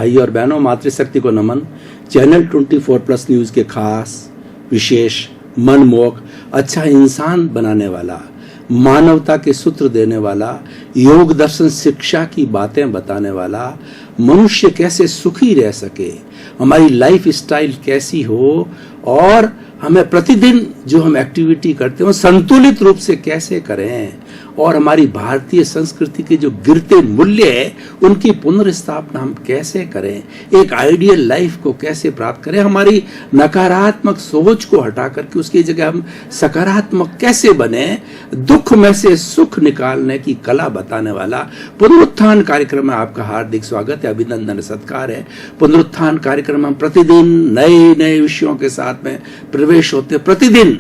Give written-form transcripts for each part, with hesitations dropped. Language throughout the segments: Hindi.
भाई और बहनों, मातृशक्ति को नमन। चैनल 24+ न्यूज के खास विशेष मनमोहक अच्छा इंसान बनाने वाला, मानवता के सूत्र देने वाला, योग दर्शन शिक्षा की बातें बताने वाला, मनुष्य कैसे सुखी रह सके, हमारी लाइफ स्टाइल कैसी हो और हमें प्रतिदिन जो हम एक्टिविटी करते हैं संतुलित रूप से कैसे करें और हमारी भारतीय संस्कृति के जो गिरते मूल्य है उनकी पुनर्स्थापना हम कैसे करें, एक आइडियल लाइफ को कैसे प्राप्त करें, हमारी नकारात्मक सोच को हटा करके उसकी जगह हम सकारात्मक कैसे बने, दुख में से सुख निकालने की कला बताने वाला पुनरुत्थान कार्यक्रम में आपका हार्दिक स्वागत है, अभिनंदन, सत्कार है। पुनरुत्थान कार्यक्रम में प्रतिदिन नए नए विषयों के साथ में प्रवेश होते, प्रतिदिन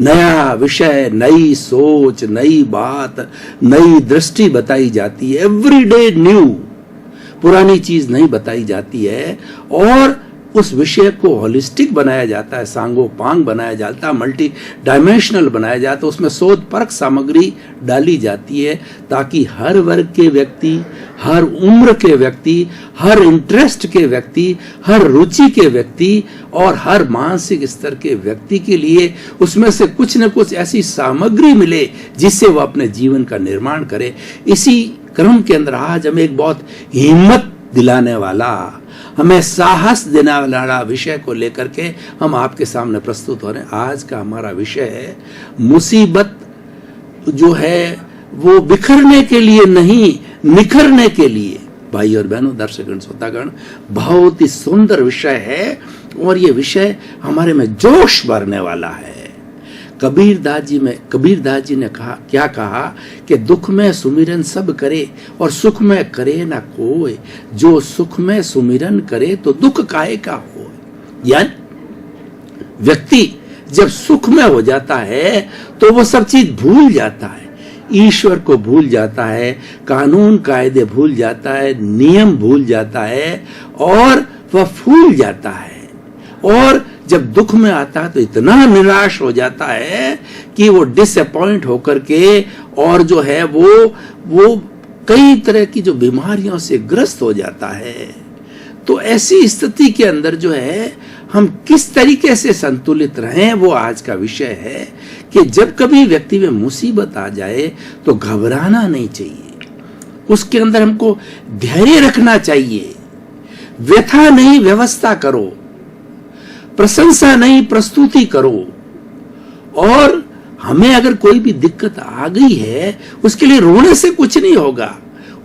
नया विषय, नई सोच, नई बात, नई दृष्टि बताई जाती है। एवरीडे न्यू, पुरानी चीज नहीं बताई जाती है और उस विषय को होलिस्टिक बनाया जाता है, सांगोपांग बनाया जाता है, मल्टी डायमेंशनल बनाया जाता है। उसमें शोध परक सामग्री डाली जाती है ताकि हर वर्ग के व्यक्ति, हर उम्र के व्यक्ति, हर इंटरेस्ट के व्यक्ति, हर रुचि के व्यक्ति और हर मानसिक स्तर के व्यक्ति के लिए उसमें से कुछ न कुछ ऐसी सामग्री मिले जिससे वह अपने जीवन का निर्माण करे। इसी क्रम के अंदर आज हमें एक बहुत हिम्मत दिलाने वाला, हमें साहस देने वाला विषय को लेकर के हम आपके सामने प्रस्तुत हो रहे हैं। आज का हमारा विषय है मुसीबत जो है वो बिखरने के लिए नहीं, निखरने के लिए। भाई और बहनों, दर्शकगण, श्रोतागण, बहुत ही सुंदर विषय है और ये विषय हमारे में जोश भरने वाला है। कबीरदास जी ने क्या कहा कि दुख में सुमिरन सब करे और सुख में करे ना कोई, जो सुख में सुमिरन करे तो दुख काहे का हो। यानी व्यक्ति जब सुख में हो जाता है तो वो सब चीज भूल जाता है, ईश्वर को भूल जाता है, कानून कायदे भूल जाता है, नियम भूल जाता है और वह फूल जाता है। और जब दुख में आता है तो इतना निराश हो जाता है कि वो डिसअपॉइंट होकर के और जो है वो कई तरह की जो बीमारियों से ग्रस्त हो जाता है। तो ऐसी स्थिति के अंदर जो है हम किस तरीके से संतुलित रहें, वो आज का विषय है कि जब कभी व्यक्ति में मुसीबत आ जाए तो घबराना नहीं चाहिए, उसके अंदर हमको धैर्य रखना चाहिए। व्यथा नहीं, व्यवस्था करो, प्रशंसा नहीं, प्रस्तुति करो। और हमें अगर कोई भी दिक्कत आ गई है उसके लिए रोने से कुछ नहीं होगा,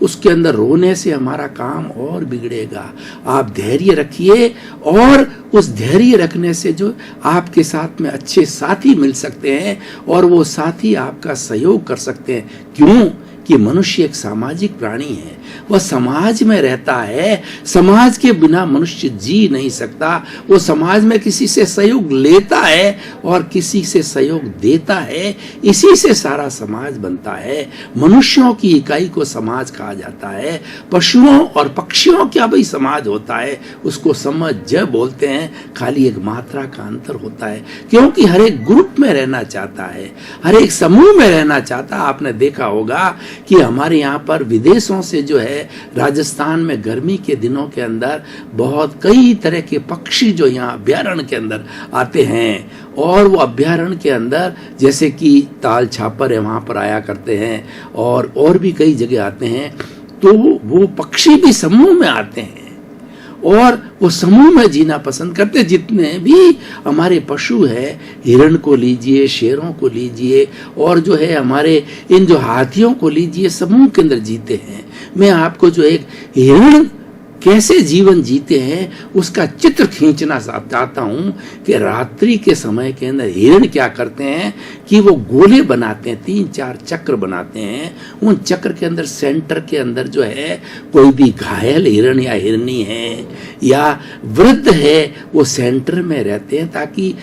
उसके अंदर रोने से हमारा काम और बिगड़ेगा। आप धैर्य रखिए और उस धैर्य रखने से जो आपके साथ में अच्छे साथी मिल सकते हैं और वो साथी आपका सहयोग कर सकते हैं। क्यों कि मनुष्य एक सामाजिक प्राणी है, वह समाज में रहता है, समाज के बिना मनुष्य जी नहीं सकता। वो समाज में किसी से सहयोग लेता है और किसी से सहयोग देता है, इसी से सारा समाज बनता है। मनुष्यों की इकाई को समाज कहा जाता है। पशुओं और पक्षियों का भी समाज होता है, उसको समझ बोलते हैं, खाली एक मात्रा का अंतर होता है क्योंकि हर एक ग्रुप में रहना चाहता है, हर एक समूह में रहना चाहता है। आपने देखा होगा कि हमारे यहाँ पर विदेशों से जो है राजस्थान में गर्मी के दिनों के अंदर बहुत कई तरह के पक्षी जो यहाँ अभ्यारण्य के अंदर आते हैं और वो अभ्यारण्य के अंदर जैसे कि ताल छापर है वहाँ पर आया करते हैं और भी कई जगह आते हैं। तो वो पक्षी भी समूह में आते हैं और वो समूह में जीना पसंद करते। जितने भी हमारे पशु है, हिरण को लीजिए, शेरों को लीजिए और जो है हमारे इन जो हाथियों को लीजिए, समूह के अंदर जीते हैं। मैं आपको जो एक हिरण कैसे जीवन जीते हैं उसका चित्र खींचना चाहता हूं कि रात्रि के समय के अंदर हिरण क्या करते हैं कि वो गोले बनाते हैं, 3-4 चक्र बनाते हैं। उन चक्र के अंदर सेंटर के अंदर जो है कोई भी घायल हिरण या हिरनी है या वृद्ध है वो सेंटर में रहते हैं ताकि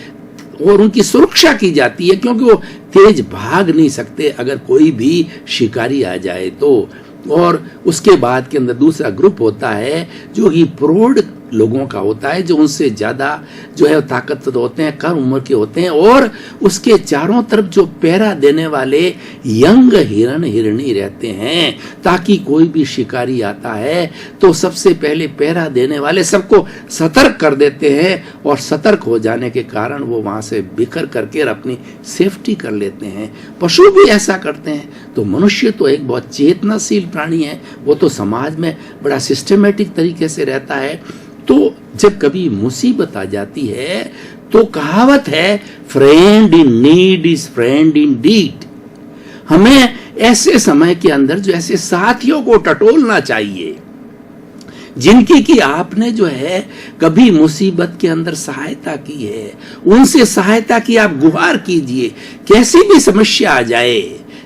और उनकी सुरक्षा की जाती है क्योंकि वो तेज भाग नहीं सकते अगर कोई भी शिकारी आ जाए तो। और उसके बाद के अंदर दूसरा ग्रुप होता है जो कि प्रौढ़ लोगों का होता है जो उनसे ज्यादा जो है ताकतवर होते हैं, कम उम्र के होते हैं, और उसके चारों तरफ जो पहरा देने वाले यंग हिरण हिरणी रहते हैं, ताकि कोई भी शिकारी आता है तो सबसे पहले पहरा देने वाले सबको सतर्क कर देते हैं, और सतर्क हो जाने के कारण वो वहां से बिखर करके अपनी सेफ्टी कर लेते हैं। पशु भी ऐसा करते हैं। तो मनुष्य तो एक बहुत चेतनाशील प्राणी है, वो तो समाज में बड़ा सिस्टमेटिक तरीके से रहता है। तो जब कभी मुसीबत आ जाती है तो कहावत है, friend in need is friend in deed. हमें ऐसे समय के अंदर जो ऐसे साथियों को टटोलना चाहिए जिनकी कि आपने जो है कभी मुसीबत के अंदर सहायता की है, उनसे सहायता की आप गुहार कीजिए। कैसी भी समस्या आ जाए,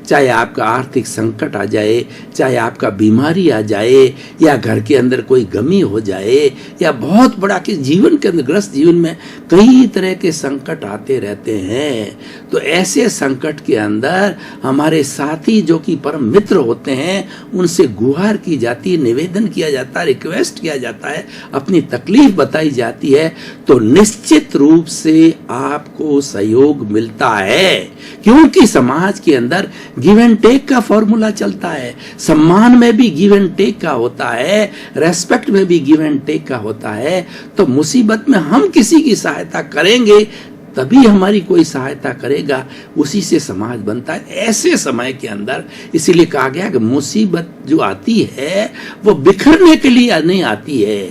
चाहे आपका आर्थिक संकट आ जाए, चाहे आपका बीमारी आ जाए, या घर के अंदर कोई गमी हो जाए, या बहुत बड़ा कि जीवन के अंदर ग्रस्त जीवन में कई तरह के संकट आते रहते हैं, तो ऐसे संकट के अंदर हमारे साथी जो कि परम मित्र होते हैं उनसे गुहार की जाती है, निवेदन किया जाता है, रिक्वेस्ट किया जाता है, अपनी तकलीफ बताई जाती है, तो निश्चित रूप से आपको सहयोग मिलता है। क्योंकि समाज के अंदर गिव एंड टेक का फॉर्मूला चलता है। सम्मान में भी गिव एंड टेक का होता है, रेस्पेक्ट में भी गिव एंड टेक का होता है। तो मुसीबत में हम किसी की सहायता करेंगे तभी हमारी कोई सहायता करेगा, उसी से समाज बनता है। ऐसे समय के अंदर इसीलिए कहा गया कि मुसीबत जो आती है वो बिखरने के लिए नहीं आती है,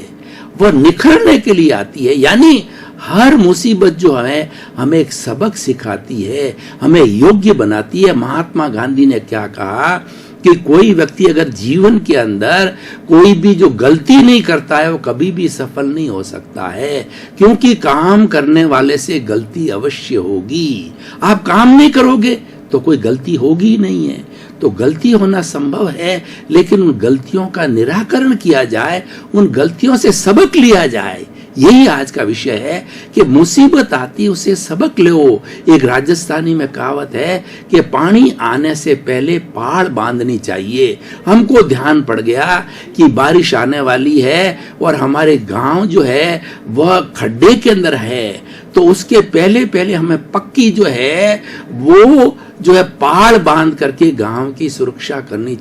वो निखरने के लिए आती है। यानी हर मुसीबत जो है हमें एक सबक सिखाती है, हमें योग्य बनाती है। महात्मा गांधी ने क्या कहा कि कोई व्यक्ति अगर जीवन के अंदर कोई भी जो गलती नहीं करता है वो कभी भी सफल नहीं हो सकता है, क्योंकि काम करने वाले से गलती अवश्य होगी। आप काम नहीं करोगे तो कोई गलती होगी ही नहीं है। तो गलती होना संभव है, लेकिन उन गलतियों का निराकरण किया जाए, उन गलतियों से सबक लिया जाए। यही आज का विषय है कि मुसीबत आती उसे सबक लो। एक राजस्थानी में कहावत है कि पानी आने से पहले पहाड़ बांधनी चाहिए। हमको ध्यान पड़ गया कि बारिश आने वाली है और हमारे गांव जो है वह खड्डे के अंदर है, तो उसके पहले पहले हमें पक्की जो है वो जो है पहाड़ बांध करके गांव की सुरक्षा करनी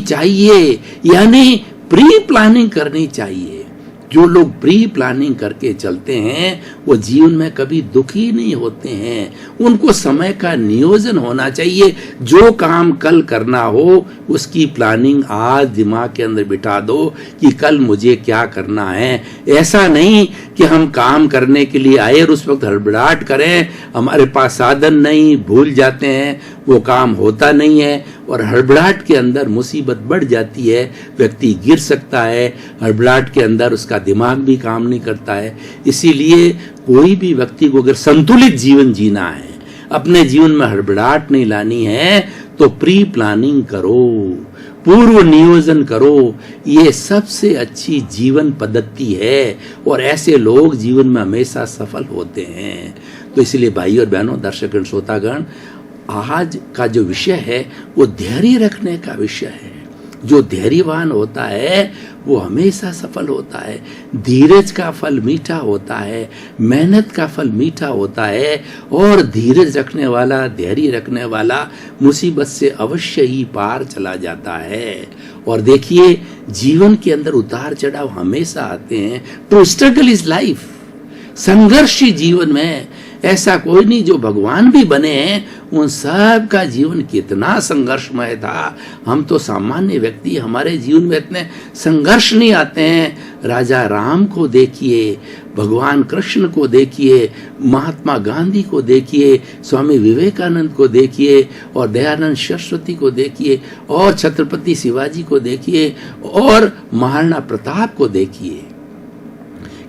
चाहिए, यानी प्री प्लानिंग करनी चाहिए। जो लोग प्री प्लानिंग करके चलते हैं वो जीवन में कभी दुखी नहीं होते हैं। उनको समय का नियोजन होना चाहिए। जो काम कल करना हो उसकी प्लानिंग आज दिमाग के अंदर बिठा दो कि कल मुझे क्या करना है। ऐसा नहीं कि हम काम करने के लिए आए और उस वक्त हड़बड़ाहट करें, हमारे पास साधन नहीं, भूल जाते हैं, वो काम होता नहीं है और हड़बड़ाहट के अंदर मुसीबत बढ़ जाती है, व्यक्ति गिर सकता है। हड़बड़ाहट के अंदर उसका दिमाग भी काम नहीं करता है। इसीलिए कोई भी व्यक्ति को अगर संतुलित जीवन जीना है, अपने जीवन में हड़बड़ाहट नहीं लानी है, तो प्री प्लानिंग करो, पूर्व नियोजन करो। ये सबसे अच्छी जीवन पद्धति है और ऐसे लोग जीवन में हमेशा सफल होते हैं। तो इसलिए भाई और बहनों, दर्शकगण, श्रोतागण, आज का जो विषय है वो धैर्य रखने का विषय है। जो धैर्यवान होता है वो हमेशा सफल होता है। धीरज का फल मीठा होता है, मेहनत का फल मीठा होता है, और धीरज रखने वाला, धैर्य रखने वाला मुसीबत से अवश्य ही पार चला जाता है। और देखिए, जीवन के अंदर उतार चढ़ाव हमेशा आते हैं। To struggle is life. संघर्ष ही जीवन में। ऐसा कोई नहीं जो भगवान भी बने हैं, उन सब का जीवन कितना संघर्षमय था। हम तो सामान्य व्यक्ति, हमारे जीवन में इतने संघर्ष नहीं आते हैं। राजा राम को देखिए, भगवान कृष्ण को देखिए, महात्मा गांधी को देखिए, स्वामी विवेकानंद को देखिए, और दयानंद सरस्वती को देखिए, और छत्रपति शिवाजी को देखिए, और महाराणा प्रताप को देखिए।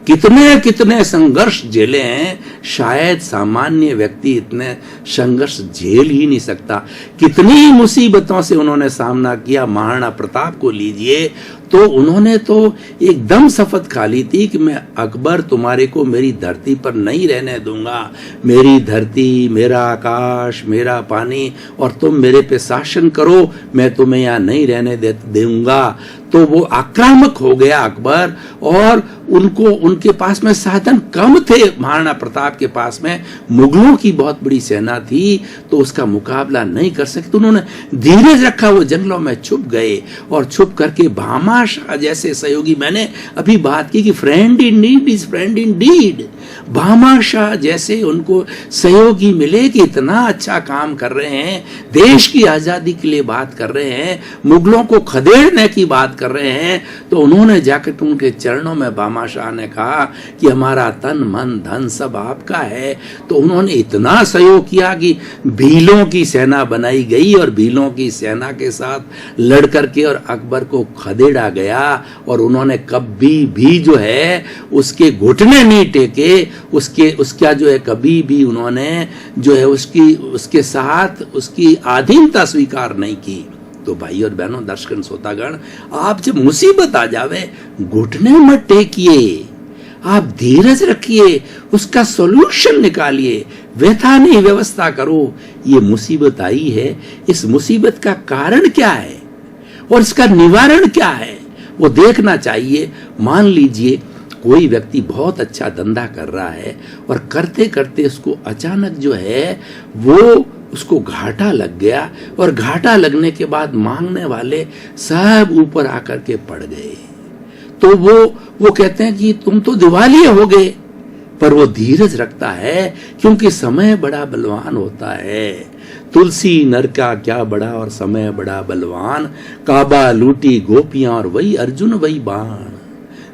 कितने कितने संघर्ष झेले हैं। शायद सामान्य व्यक्ति इतने संघर्ष झेल ही नहीं सकता। कितनी मुसीबतों से उन्होंने सामना किया। महाराणा प्रताप को लीजिए तो उन्होंने तो एकदम शपथ खा ली थी कि मैं अकबर तुम्हारे को मेरी धरती पर नहीं रहने दूंगा, मेरी धरती, मेरा आकाश, मेरा पानी, और तुम मेरे पे शासन करो, मैं तुम्हें यहाँ नहीं रहने दूंगा। तो वो आक्रामक हो गया अकबर, और उनके पास में साधन कम थे। महाराणा प्रताप के पास में मुगलों की बहुत बड़ी सेना थी, तो उसका मुकाबला नहीं कर सके। तो उन्होंने धीरज रखा, वो जंगलों में छुप गए, और छुप करके भामा शाह जैसे सहयोगी, मैंने अभी बात की कि friend in need is friend in deed, Bhama Shah जैसे उनको सहयोगी मिले कि इतना अच्छा काम कर रहे हैं, देश की आजादी के लिए बात कर रहे हैं, मुगलों को खदेड़ने की बात कर रहे हैं। तो उन्होंने जाकर उनके चरणों में भामा शाह ने कहा कि हमारा तन मन धन सब आपका है। तो उन्होंने इतना सहयोग किया कि भीलों की सेना बनाई गई, और भीलों की सेना के साथ लड़ करके और अकबर को खदेड़ा गया, और उन्होंने कभी भी जो है उसके घुटने नहीं टेके, उसका जो है कभी भी उन्होंने जो है उसके साथ उसकी अधीनता स्वीकार नहीं की। तो भाई और बहनों, दर्शक श्रोतागण, आप जब मुसीबत आ जावे, घुटने मत टेकिए, आप धीरज रखिए, उसका सॉल्यूशन निकालिए, व्यथा नहीं, व्यवस्था करो। ये मुसीबत आई है, इस मुसीबत का कारण क्या है और इसका निवारण क्या है, वो देखना चाहिए। मान लीजिए कोई व्यक्ति बहुत अच्छा धंधा कर रहा है, और करते करते उसको अचानक जो है वो उसको घाटा लग गया, और घाटा लगने के बाद मांगने वाले सब ऊपर आकर के पड़ गए। तो वो कहते हैं कि तुम तो दिवालिया हो गए, पर वो धीरज रखता है, क्योंकि समय बड़ा बलवान होता है। तुलसी नर का क्या बड़ा और समय बड़ा बलवान, काबा लूटी गोपियां और वही अर्जुन वही बाण।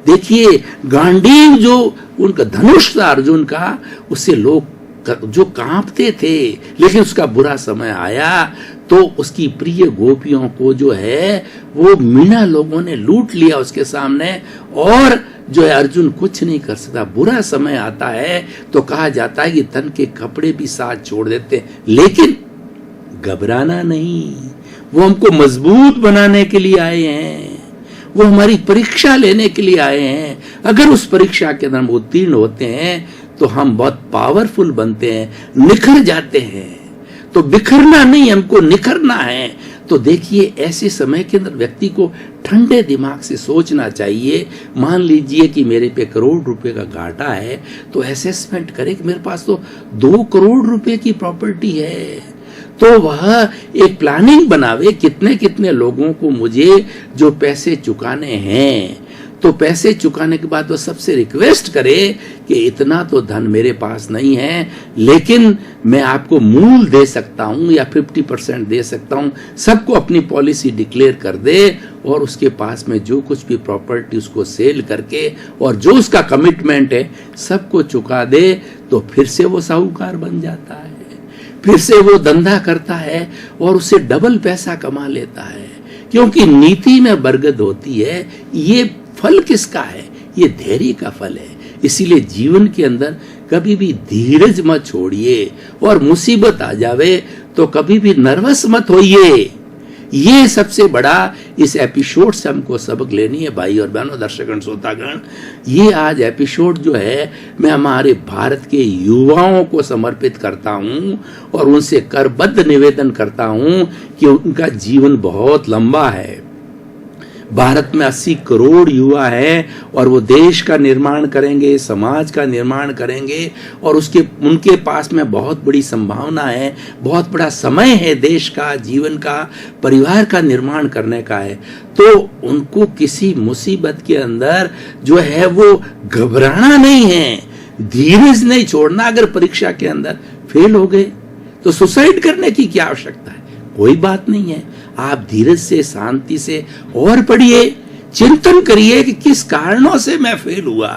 देखिए गांडीव जो उनका धनुष था अर्जुन का, उससे लोग जो कांपते थे, लेकिन उसका बुरा समय आया तो उसकी प्रिय गोपियों को जो है वो मीणा लोगों ने लूट लिया उसके सामने, और जो है अर्जुन कुछ नहीं कर सकता। बुरा समय आता है तो कहा जाता है कि तन के कपड़े भी साथ छोड़ देते, लेकिन घबराना नहीं, वो हमको मजबूत बनाने के लिए आए हैं, वो हमारी परीक्षा लेने के लिए आए हैं। अगर उस परीक्षा के अंदर हम उत्तीर्ण होते हैं तो हम बहुत पावरफुल बनते हैं, निखर जाते हैं। तो बिखरना नहीं, हमको निखरना है। तो देखिए ऐसे समय के अंदर व्यक्ति को ठंडे दिमाग से सोचना चाहिए। मान लीजिए कि मेरे पे करोड़ रुपए का घाटा है, तो असेसमेंट करें कि मेरे पास तो 2 करोड़ रुपए की प्रॉपर्टी है, तो वह एक प्लानिंग बनावे कितने कितने लोगों को मुझे जो पैसे चुकाने हैं। तो पैसे चुकाने के बाद वो सबसे रिक्वेस्ट करे कि इतना तो धन मेरे पास नहीं है, लेकिन मैं आपको मूल दे सकता हूं या 50% दे सकता हूं। सबको अपनी पॉलिसी डिक्लेयर कर दे, और उसके पास में जो कुछ भी प्रॉपर्टी उसको सेल करके और जो उसका कमिटमेंट है सबको चुका दे, तो फिर से वो साहूकार बन जाता है, फिर से वो धंधा करता है और उससे डबल पैसा कमा लेता है। क्योंकि नीति में बरगद होती है। ये फल किसका है? ये धैर्य का फल है। इसीलिए जीवन के अंदर कभी भी धीरज मत छोड़िए, और मुसीबत आ जावे तो कभी भी नर्वस मत होइए। ये सबसे बड़ा इस एपिसोड से हमको सबक लेनी है भाई और बहनों, दर्शकगण, श्रोतागण। ये आज एपिसोड जो है मैं हमारे भारत के युवाओं को समर्पित करता हूँ, और उनसे करबद्ध निवेदन करता हूँ कि उनका जीवन बहुत लंबा है। भारत में 80 करोड़ युवा हैं, और वो देश का निर्माण करेंगे, समाज का निर्माण करेंगे, और उनके पास में बहुत बड़ी संभावना है, बहुत बड़ा समय है देश का, जीवन का, परिवार का निर्माण करने का है। तो उनको किसी मुसीबत के अंदर जो है वो घबराना नहीं है, धीरज नहीं छोड़ना। अगर परीक्षा के अंदर फेल हो गए तो सुसाइड करने की क्या आवश्यकता है? कोई बात नहीं है। आप धीरज से, शांति से और पढ़िए, चिंतन करिए कि किस कारणों से मैं फेल हुआ,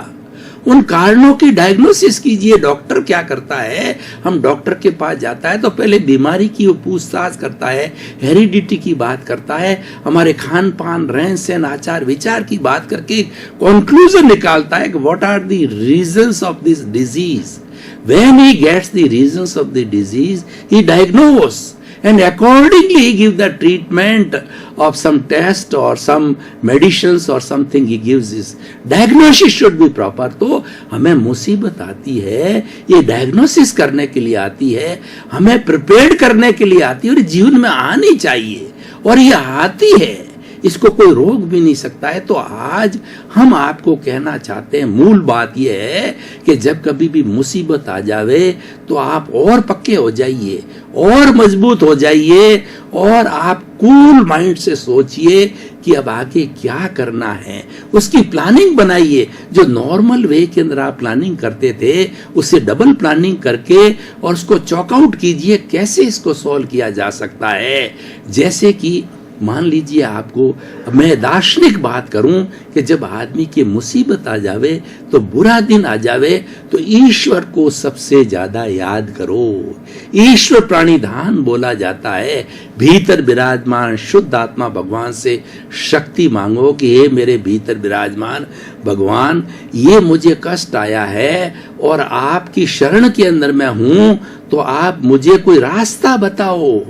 उन कारणों की डायग्नोसिस कीजिए। डॉक्टर क्या करता है, हम डॉक्टर के पास जाता है तो पहले बीमारी की वो पूछताछ करता है, हेरिडिटी की बात करता है, हमारे खान पान, रहन सहन, आचार विचार की बात करके कंक्लूजन निकालता है कि what are the reasons of this disease. When he gets the reasons of the disease, he diagnoses and accordingly he give the treatment of some test or some medicines or something he gives this. Diagnosis should be proper. तो हमें मुसीबत आती है, ये डायग्नोसिस करने के लिए आती है, हमें प्रिपेयर करने के लिए आती है, और जीवन में आनी चाहिए, और ये आती है, इसको कोई रोक भी नहीं सकता है। तो आज हम आपको कहना चाहते हैं, मूल बात यह है कि जब कभी भी मुसीबत आ जावे तो आप और पक्के हो जाइए, और मजबूत हो जाइए, और आप कूल माइंड से सोचिए कि अब आगे क्या करना है, उसकी प्लानिंग बनाइए। जो नॉर्मल वे के अंदर आप प्लानिंग करते थे, उससे डबल प्लानिंग करके और उसको चॉकआउट कीजिए, कैसे इसको सॉल्व किया जा सकता है। जैसे कि मान लीजिए आपको मैं दार्शनिक बात करूं कि जब आदमी की मुसीबत आ जावे, तो बुरा दिन आ जावे, तो ईश्वर को सबसे ज्यादा याद करो। ईश्वर प्राणिधान बोला जाता है। भीतर विराजमान शुद्ध आत्मा भगवान से शक्ति मांगो कि हे मेरे भीतर विराजमान भगवान, ये मुझे कष्ट आया है और आपकी शरण के अंदर मैं हूं, तो आप मुझे कोई रास्ता बताओ,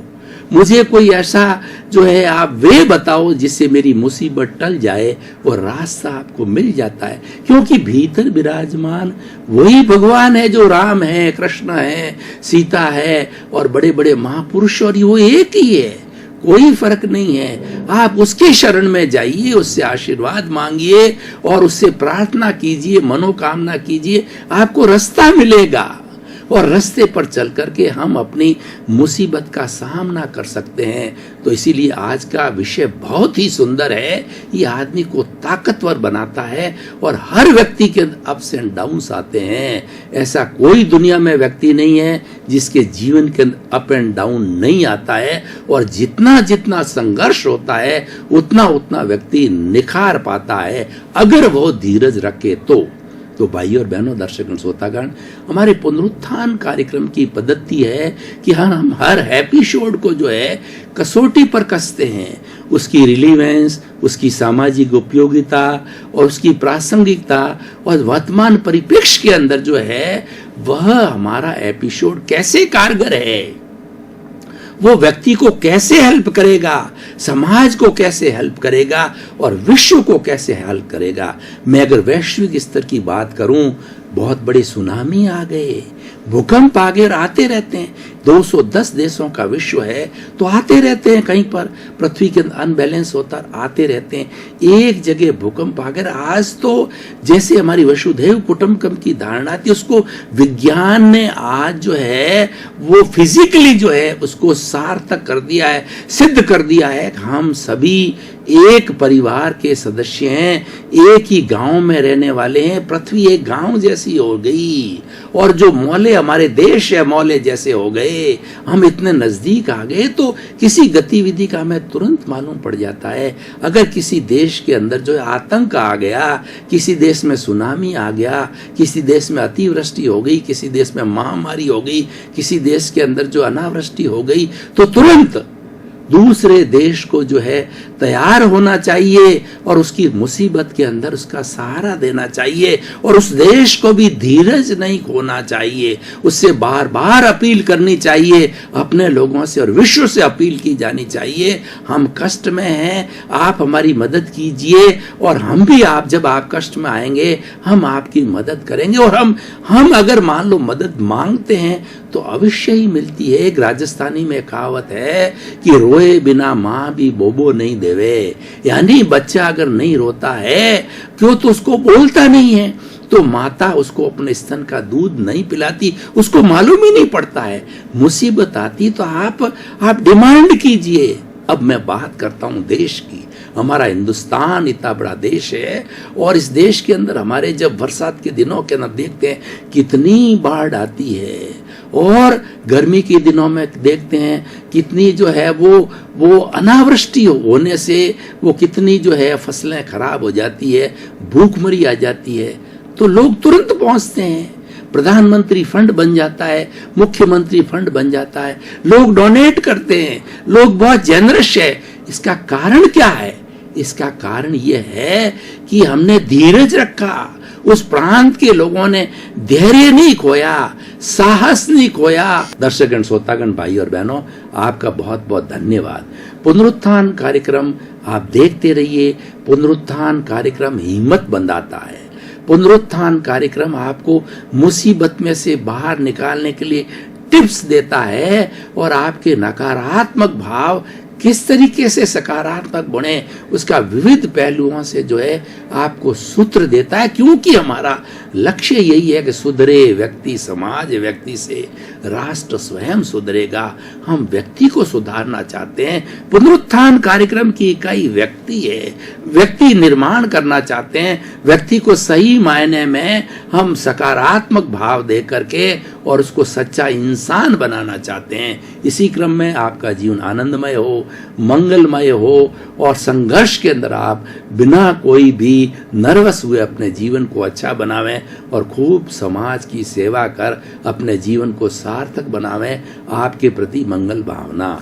मुझे कोई ऐसा जो है आप वे बताओ जिससे मेरी मुसीबत टल जाए, और रास्ता आपको मिल जाता है। क्योंकि भीतर विराजमान वही भगवान है जो राम है, कृष्ण है, सीता है और बड़े बड़े महापुरुष, और वो एक ही है, कोई फर्क नहीं है। आप उसके शरण में जाइए, उससे आशीर्वाद मांगिए और उससे प्रार्थना कीजिए, मनोकामना कीजिए, आपको रास्ता मिलेगा, और रास्ते पर चल करके हम अपनी मुसीबत का सामना कर सकते हैं। तो इसीलिए आज का विषय बहुत ही सुंदर है। ये आदमी को ताकतवर बनाता है, और हर व्यक्ति के अप्स एंड डाउन्स आते हैं। ऐसा कोई दुनिया में व्यक्ति नहीं है जिसके जीवन के अप एंड डाउन नहीं आता है, और जितना जितना संघर्ष होता है उतना उतना व्यक्ति निखार पाता है, अगर वो धीरज रखे तो भाई और बहनों, दर्शक श्रोतागण, हमारे पुनरुत्थान कार्यक्रम की पद्धति है कि हम हर एपिसोड को जो है कसौटी पर कसते हैं। उसकी रिलीवेंस, उसकी सामाजिक उपयोगिता और उसकी प्रासंगिकता और वर्तमान परिप्रेक्ष्य के अंदर जो है वह हमारा एपिसोड कैसे कारगर है, वो व्यक्ति को कैसे हेल्प करेगा, समाज को कैसे हेल्प करेगा, और विश्व को कैसे हेल्प करेगा। मैं अगर वैश्विक स्तर की बात करूं, बहुत बड़े सुनामी आ गए, भूकंप आ गए और आते रहते हैं। 210 देशों का विश्व है, तो आते रहते हैं, कहीं पर पृथ्वी के अनबैलेंस होता आते रहते हैं। एक जगह भूकंप आ गया। आज तो जैसे हमारी वसुधैव कुटुंबकम की धारणा थी, उसको विज्ञान ने आज जो है वो फिजिकली जो है उसको सार्थक कर दिया है, सिद्ध कर दिया है। हम सभी एक परिवार के सदस्य हैं, एक ही गांव में रहने वाले हैं। पृथ्वी एक गांव जैसी हो गई, और जो मोहल्ले हमारे देश है मोहल्ले जैसे हो गए। हम इतने नजदीक आ गए, तो किसी गतिविधि का हमें तुरंत मालूम पड़ जाता है। अगर किसी देश के अंदर जो आतंक आ गया, किसी देश में सुनामी आ गया, किसी देश में अतिवृष्टि हो गई, किसी देश में महामारी हो गई, किसी देश के अंदर जो अनावृष्टि हो गई, तो तुरंत दूसरे देश को जो है तैयार होना चाहिए, और उसकी मुसीबत के अंदर उसका सहारा देना चाहिए, और उस देश को भी धीरज नहीं खोना चाहिए। उससे बार बार अपील करनी चाहिए, अपने लोगों से और विश्व से अपील की जानी चाहिए। हम कष्ट में हैं, आप हमारी मदद कीजिए, और हम भी जब आप कष्ट में आएंगे हम आपकी मदद करेंगे। और हम अगर मान लो मदद मांगते हैं तो अवश्य ही मिलती है। एक राजस्थानी में कहावत है कि रोए बिना माँ भी बोबो नहीं देवे, यानी बच्चा अगर नहीं रोता है क्यों, तो उसको बोलता नहीं है, तो माता उसको अपने स्तन का दूध नहीं पिलाती, उसको मालूम ही नहीं पड़ता है। मुसीबत आती तो आप डिमांड कीजिए। अब मैं बात करता हूं देश की। हमारा हिंदुस्तान इतना बड़ा देश है, और इस देश के अंदर हमारे जब बरसात के दिनों के अंदर देखते हैं कितनी बाढ़ आती है, और गर्मी के दिनों में देखते हैं कितनी जो है वो अनावृष्टि होने से वो कितनी जो है फसलें खराब हो जाती है, भूखमरी आ जाती है, तो लोग तुरंत पहुंचते हैं। प्रधानमंत्री फंड बन जाता है, मुख्यमंत्री फंड बन जाता है, लोग डोनेट करते हैं, लोग बहुत जेनरस है। इसका कारण क्या है? इसका कारण यह है कि हमने धीरज रखा, उस प्रांत के लोगों ने धैर्य नहीं खोया, साहस नहीं खोया। दर्शकगण, श्रोतागण, भाई और बहनों, आपका बहुत बहुत धन्यवाद। पुनरुत्थान कार्यक्रम आप देखते रहिए। पुनरुत्थान कार्यक्रम हिम्मत बंधाता है। पुनरुत्थान कार्यक्रम आपको मुसीबत में से बाहर निकालने के लिए टिप्स देता है और आपके नकारात्मक भाव किस तरीके से सकारात्मक बने उसका विविध पहलुओं से जो है आपको सूत्र देता है, क्योंकि हमारा लक्ष्य यही है कि सुधरे व्यक्ति समाज, व्यक्ति से राष्ट्र स्वयं सुधरेगा। हम व्यक्ति को सुधारना चाहते हैं। पुनरुत्थान कार्यक्रम की इकाई व्यक्ति है। व्यक्ति निर्माण करना चाहते हैं। व्यक्ति को सही मायने में हम सकारात्मक भाव दे करके और उसको सच्चा इंसान बनाना चाहते हैं। इसी क्रम में आपका जीवन आनंदमय हो, मंगलमय हो और संघर्ष के अंदर आप बिना कोई भी नर्वस हुए अपने जीवन को अच्छा बनावें और खूब समाज की सेवा कर अपने जीवन को सार्थक बनावें। आपके प्रति मंगल भावना।